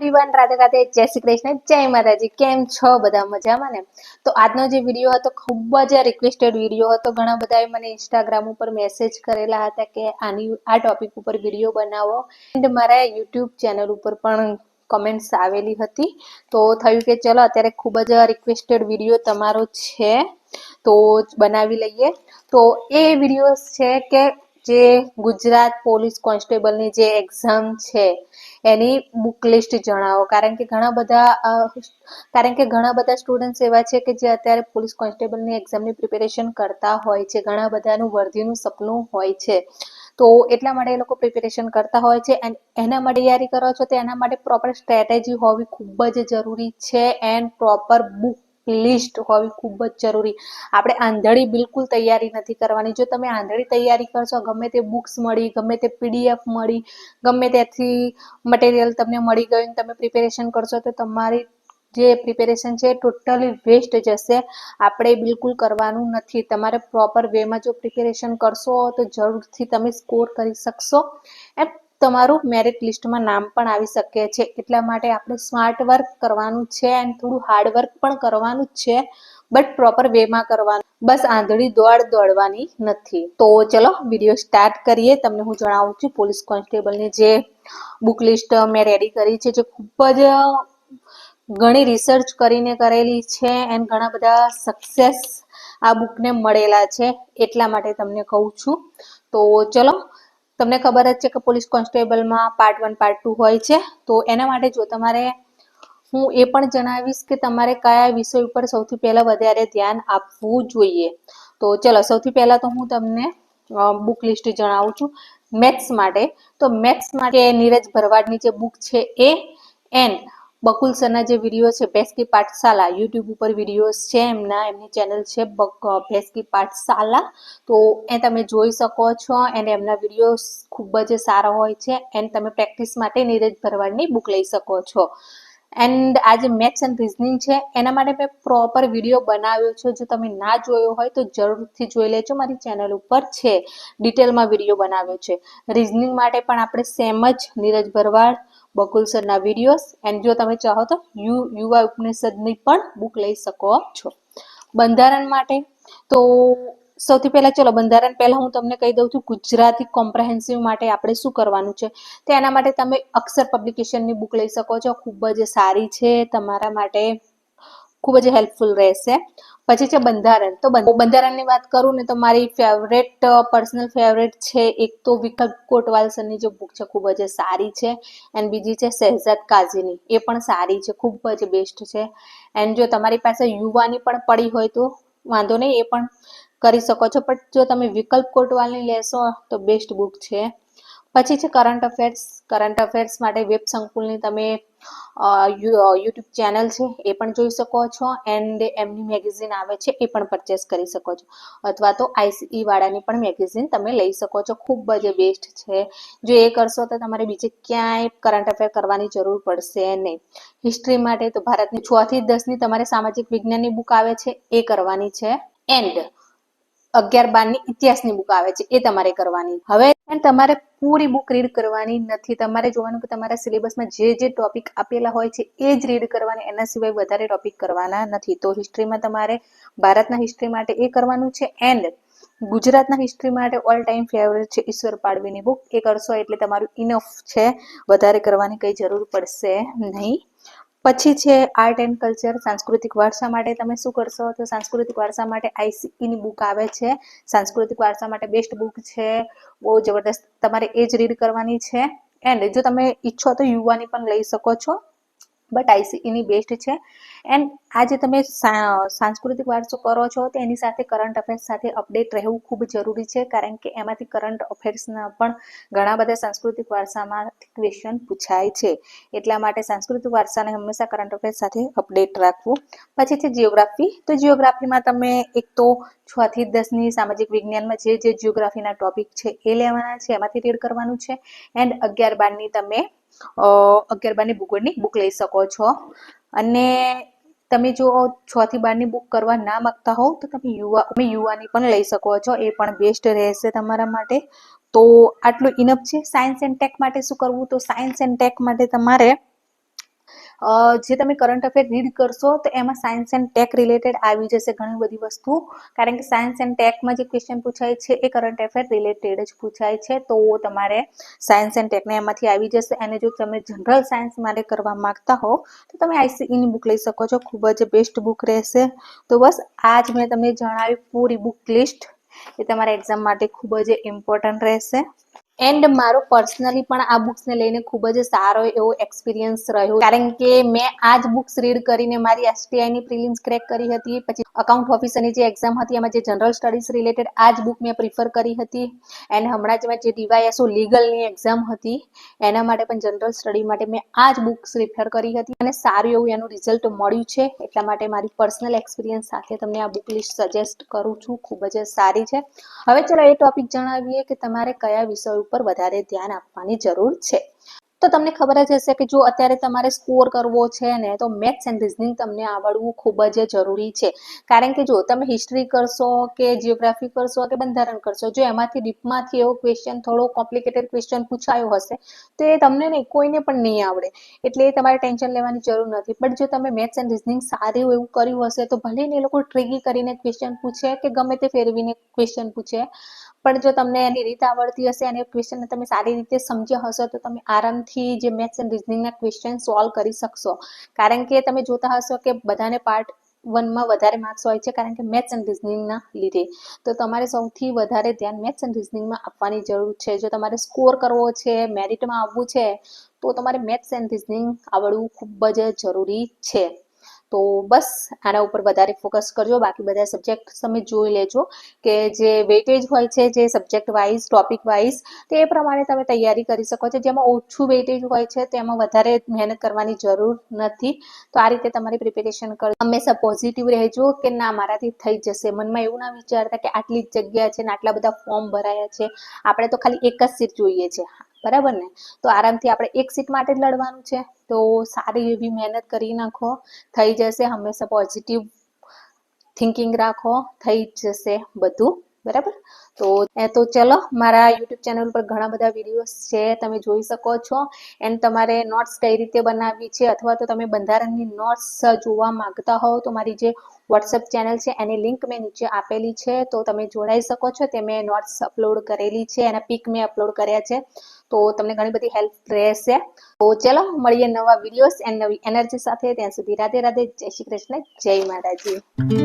Everyone, Radhe Radhe, जय श्री कृष्ण, जय माताजी। केम छो बधा मजामां ने? तो आजनो जे विडियो हतो खूब ज रिक्वेस्टेड विडियो हतो। घणा बधाए मने इंस्टाग्राम पर मेसेज करेला हता के आ टॉपिक पर विडियो बनावो एंड मारा यूट्यूब चेनल पर पण कमेंट्स आवेली हती। तो थयुं के चलो अत्यारे खूब ज रिक्वेस्टेड विडियो तमारो छे तो बनावी लईए। तो ए विडियो छे के जे गुजरात पोलीस कोन्स्टेबलनी जे एक्जाम छे एनी बुक लिस्ट जणावो। कारण के घणा बधा स्टुडन्ट्स एवा छे के जे अत्यारे पोलीस कोन्स्टेबलनी एक्जामनी प्रिपेरेशन करता होय छे। घणा बधानुं वर्धीनुं सपनुं होय छे, तो एटला माटे ए लोको प्रिपेरेशन करता होय छे एंड एना माटे तैयारी करो छो तो एना माटे प्रोपर स्ट्रेटेजी होवी खूब ज जरूरी छे एंड प्रोपर बुक लिस्ट होवी खूब ज जरूरी। આપણે આંધળી બિલકુલ તૈયારી નથી કરવાની। જો તમે આંધળી તૈયારી કરશો, ગમે તે બુક્સ મળી, ગમે તે પીડીએફ મળી, ગમે ત્યાંથી મટીરિયલ તમને મળી ગયું, તમે પ્રિપેરેશન કરશો તો તમારી જે પ્રિપેરેશન છે ટોટલી વેસ્ટ જશે। આપણે બિલકુલ કરવાનું નથી। તમારે પ્રોપર વેમાં જો પ્રિપેરેશન કરશો તો જરૂરથી તમે સ્કોર કરી શકશો એન્ડ તમારું મેરિટ લિસ્ટમાં નામ પણ આવી શકે છે। એટલા માટે આપણે સ્માર્ટ વર્ક કરવાનું છે એન્ડ થોડું હાર્ડ વર્ક પણ કરવાનું જ છે, બટ પ્રોપર વેમાં કરવાનું। બસ આંધળી દોડ દોડવાની નથી। તો ચલો વિડીયો સ્ટાર્ટ કરીએ। તમને હું જણાવું છું પોલીસ કોન્સ્ટેબલની જે બુક લિસ્ટ મેં રેડી કરી છે, જે ખૂબ જ ઘણી રિસર્ચ કરીને કરેલી છે એન્ડ ઘણા બધા સક્સેસ આ બુકને મળેલા છે, એટલા માટે તમને કહું છું। તો ચલો, તમને ખબર જ છે કે પોલીસ કોન્સ્ટેબલમાં પાર્ટ 1 પાર્ટ 2 હોય છે। તો એના માટે જો તમારે હું એ પણ જણાવીશ કે તમારે કયા વિષય ઉપર સૌથી પહેલા વધારે ધ્યાન આપવું જોઈએ। તો ચલો, સૌથી પહેલા તો હું તમને બુક લિસ્ટ જણાવું છું મેથ્સ માટે। તો મેથ્સ માટે નીરજ ભરવાડની જે બુક છે એ એન્ડ બકુલ સરના જે વિડીયો છે ભેંસ કી પાઠશાલા, યુટ્યુબ ઉપર વિડીયોઝ છે એમની ચેનલ છે ભેંસ કી પાઠશાલા, તો એ તમે જોઈ શકો છો એન્ડ એમના વિડીયો ખૂબ જ સારા હોય છે એન્ડ તમે પ્રેક્ટિસ માટે નીરજ ભરવાડની બુક લઈ શકો છો। એન્ડ આ જે મેથ્સ એન્ડ રિઝનિંગ છે એના માટે મેં પ્રોપર વિડીયો બનાવ્યો છે। જો તમે ના જોયો હોય તો જરૂરથી જોઈ લેજો, મારી ચેનલ ઉપર છે, ડિટેલમાં વિડીયો બનાવ્યો છે। રિઝનિંગ માટે પણ આપણે સેમ જ નીરજ ભરવાડ, બકુલ સરના વિડીયોઝ એન્ડ જો તમે ચાહો તો યુવા ઉપનિષદની પણ બુક લઈ શકો છો। બંધારણ માટે તો સૌથી પહેલા ચલો બંધારણ પહેલા હું તમને કહી દઉં છું ગુજરાતી કોમ્પ્રેહેન્સિવ માટે આપણે શું કરવાનું છે। તો એના માટે તમે અક્ષર પબ્લિકેશનની બુક લઈ શકો છો, ખૂબ જ સારી છે, તમારા માટે ખૂબ જ હેલ્પફુલ રહેશે। પછી છે બંધારણ। તો બંધારણની વાત કરું ને તો મારી ફેવરેટ પર્સનલ ફેવરેટ છે એક તો વિકલ્પ કોટવાલ સરની જે બુક છે ખૂબ જ સારી છે એન્ડ બીજી છે શહેજાદ કાઝીની, એ પણ સારી છે, ખૂબ જ બેસ્ટ છે। એન્ડ જો તમારી પાસે યુવાની પણ પડી હોય તો વાંધો નહીં, એ પણ કરી શકો છો, બટ જો તમે વિકલ્પ કોટવાલની લેશો તો બેસ્ટ બુક છે। પછી છે કરંટ અફેર્સ। કરંટ અફેર્સ માટે વેબ સંકુલની તમે યુટ્યુબ ચેનલ છે એ પણ જોઈ શકો છો એન્ડ એમની મેગેઝિન આવે છે એ પણ પરચેસ કરી શકો છો, અથવા તો આઈસીઈ વાળાની પણ મેગેઝિન તમે લઈ શકો છો, ખૂબ જ બેસ્ટ છે। જો એ કરશો તો તમારે બીજે ક્યાંય કરંટ અફેર કરવાની જરૂર પડશે નહીં। હિસ્ટ્રી માટે તો ભારતની 6 થી 10ની તમારે સામાજિક વિજ્ઞાનની બુક આવે છે એ કરવાની છે એન્ડ 11-12ની ઇતિહાસની બુક આવે છે એ તમારે કરવાની। હવે તમારે પૂરી બુક રીડ કરવાની નથી, તમારે જોવાનું કે તમારા સિલેબસમાં જે ટોપિક આપેલા હોય છે એ જ રીડ કરવાની, એના સિવાય વધારે ટોપિક કરવાના નથી। તો હિસ્ટ્રીમાં તમારે ભારતના હિસ્ટ્રી માટે એ કરવાનું છે એન્ડ ગુજરાતના હિસ્ટ્રી માટે ઓલ ટાઈમ ફેવરેટ છે ઈશ્વર પાડવીની બુક, એ કરશો એટલે તમારું ઇનફ છે, વધારે કરવાની કંઈ જરૂર પડશે નહીં। પછી છે આર્ટ એન્ડ કલ્ચર, સાંસ્કૃતિક વારસા માટે તમે શું કરશો તો સાંસ્કૃતિક વારસા માટે આઈસીઈની બુક આવે છે, સાંસ્કૃતિક વારસા માટે બેસ્ટ બુક છે, બહુ જબરદસ્ત, તમારે એ જ રીડ કરવાની છે। એન્ડ જો તમે ઈચ્છો તો યુવાની પણ લઈ શકો છો, બટ આઈસીઈની બેસ્ટ છે। એન્ડ આ જે તમે સાંસ્કૃતિક વારસો કરો છો તો એની સાથે કરંટ અફેર્સ સાથે અપડેટ રહેવું ખૂબ જરૂરી છે, કારણ કે એમાંથી કરંટ અફેર્સના પણ ઘણા બધા સાંસ્કૃતિક વારસામાંથી ક્વેશ્ચન પૂછાય છે, એટલા માટે સાંસ્કૃતિક વારસાને હંમેશા કરંટ અફેર્સ સાથે અપડેટ રાખવું। પછી છે જીઓગ્રાફી। તો જીઓગ્રાફીમાં તમે એક તો 6 થી 10ની સામાજિક વિજ્ઞાનમાં જે જીઓગ્રાફીના ટોપિક છે એ લેવાના છે, એમાંથી રીડ કરવાનું છે એન્ડ 11-12ની તમે 11-12ની ભૂગોળની બુક લઈ શકો છો। અને તમે જો 6 થી 12ની બુક કરવા ના માંગતા હોવ તો તમે યુવાની પણ લઈ શકો છો, એ પણ બેસ્ટ રહેશે તમારા માટે। તો આટલું ઇનફ છે। સાયન્સ એન્ડ ટેક માટે શું કરવું તો સાયન્સ એન્ડ ટેક માટે તમારે જે તમે કરંટ અફેર રીડ કરશો તો એમાં સાયન્સ એન્ડ ટેક રિલેટેડ આવી જશે ઘણી બધી વસ્તુ, કારણ કે સાયન્સ એન્ડ ટેકમાં જે ક્વેશ્ચન પૂછાય છે એ કરંટ અફેર રિલેટેડ જ પૂછાય છે. તો તમારે સાયન્સ એન્ડ ટેકને એમાંથી આવી જશે. અને જો તમે જનરલ સાયન્સ માટે કરવા માંગતા હો તો તમે આઈસીઈની બુક લઈ શકો છો, ખૂબ જ બેસ્ટ બુક રહેશે. તો બસ આજ મેં તમને જણાવ્યું પૂરી બુક લિસ્ટ, એ તમારા એક્ઝામ માટે ખૂબ જ ઇમ્પોર્ટન્ટ રહેશે. એન્ડ મારો પર્સનલી પણ આ બુક્સને લઈને ખૂબ જ સારો એવો એક્સપિરિયન્સ રહ્યો, કારણ કે મેં આ જ બુક્સ રીડ કરીને મારી એસટીઆઈની પ્રિલિમ્સ ક્રેક કરી હતી. પછી અકાઉન્ટ ઓફિસરની જે એક્ઝામ હતી એમાં જે જનરલ સ્ટડીઝ રિલેટેડ આ જ બુક મેં પ્રિફર કરી હતી. એન્ડ હમણાં જ મેં જે ડીવાયએસઓ લીગલની એક્ઝામ હતી એના માટે પણ જનરલ સ્ટડી માટે મેં આ જ બુક્સ રિફર કરી હતી અને સારું એવું એનું રિઝલ્ટ મળ્યું છે. એટલા માટે મારી પર્સનલ એક્સપિરિયન્સ સાથે તમને આ બુક લિસ્ટ સજેસ્ટ કરું છું, ખૂબ જ સારી છે. હવે ચલો એ ટોપિક જણાવીએ કે તમારે કયા વિષય ઉપર વધારે ધ્યાન આપવાની જરૂર છે. તો તમને ખબર જ હશે કે જો અત્યારે તમારે સ્કોર કરવો છે ને તો મેથ્સ એન્ડ રિઝનિંગ તમને આવડવું ખૂબ જ જરૂરી છે. કારણ કે જો તમે હિસ્ટ્રી કરશો કે જીઓગ્રાફી કરશો કે બંધારણ કરશો, જો એમાંથી ડીપમાંથી એવો ક્વેશ્ચન થોડો કોમ્પ્લિકેટેડ ક્વેશ્ચન પૂછાયો હશે તો એ તમને નહીં, કોઈને પણ નહીં આવડે, એટલે તમારે ટેન્શન લેવાની જરૂર નથી. બટ જો તમે મેથ્સ એન્ડ રિઝનિંગ સારું એવું કર્યું હશે તો ભલે ને એ લોકો ટ્રિગી કરીને ક્વેશ્ચન પૂછે કે ગમે તે ફેરવીને ક્વેશ્ચન પૂછે, પણ જો તમને એની રીત આવડતી હશે અને ક્વેશ્ચનને તમે સારી રીતે સમજ્યા હશો તો તમે આરામથી જે મેથ્સ એન્ડ રિઝનિંગના ક્વેશ્ચન સોલ્વ કરી શકશો. કારણ કે તમે જોતા હશો કે બધાને પાર્ટ 1માં વધારે માર્ક્સ હોય છે, કારણ કે મેથ્સ એન્ડ રિઝનિંગના લીધે. તો તમારે સૌથી વધારે ધ્યાન મેથ્સ એન્ડ રિઝનિંગમાં આપવાની જરૂર છે. જો તમારે સ્કોર કરવો છે, મેરિટમાં આવવું છે, તો તમારે મેથ્સ એન્ડ રિઝનિંગ આવડવું ખૂબ જ જરૂરી છે. તો બસ આના ઉપર વધારે ફોકસ કરજો. બાકી બધા સબ્જેક્ટ તમે જોઈ લેજો કે જે વેટેજ હોય છે, જે સબ્જેક્ટ વાઇઝ ટોપિક વાઇઝ, તો એ પ્રમાણે તમે તૈયારી કરી શકો છો. જેમાં ઓછું વેટેજ હોય છે તેમાં વધારે મહેનત કરવાની જરૂર નથી. તો આ રીતે તમારી પ્રિપેરેશન કરો. હંમેશા પોઝિટિવ રહેજો કે ના મારાથી થઈ જશે. મનમાં એવું ના વિચારતા કે આટલી જ જગ્યા છે ને આટલા બધા ફોર્મ ભરાયા છે, આપણે તો ખાલી એક જ સીટ જોઈએ છે, બરાબર ને? તો આરામથી આપણે એક સીટ માટે જ લડવાનું છે. તો સારી એવી મહેનત કરી નાખો, થઈ જશે. હંમેશા પોઝિટિવ થિંકિંગ રાખો, થઈ જશે બધું, બરાબર? તો ચલો, મારા યુટ્યુબ ચેનલ પર ઘણા બધા વિડીયોઝ છે, તમે જોઈ શકો છો. એન્ડ તમારે નોટ્સ કઈ રીતે બનાવવી છે અથવા તો તમે બંધારણની નોટ્સ જોવા માંગતા હોવ તો મારી જે વોટ્સઅપ ચેનલ છે એની લિંક મેં નીચે આપેલી છે, તો તમે જોડાઈ શકો છો. તે મેં નોટ્સ અપલોડ કરેલી છે, એના પિક મેં અપલોડ કર્યા છે, તો તમને ઘણી બધી હેલ્પ રહેશે. તો ચલો મળીએ નવા વિડીયોઝ એન્ડ નવી એનર્જી સાથે. ત્યાં સુધી રાધે રાધે, જય શ્રી કૃષ્ણ, જય માતાજી.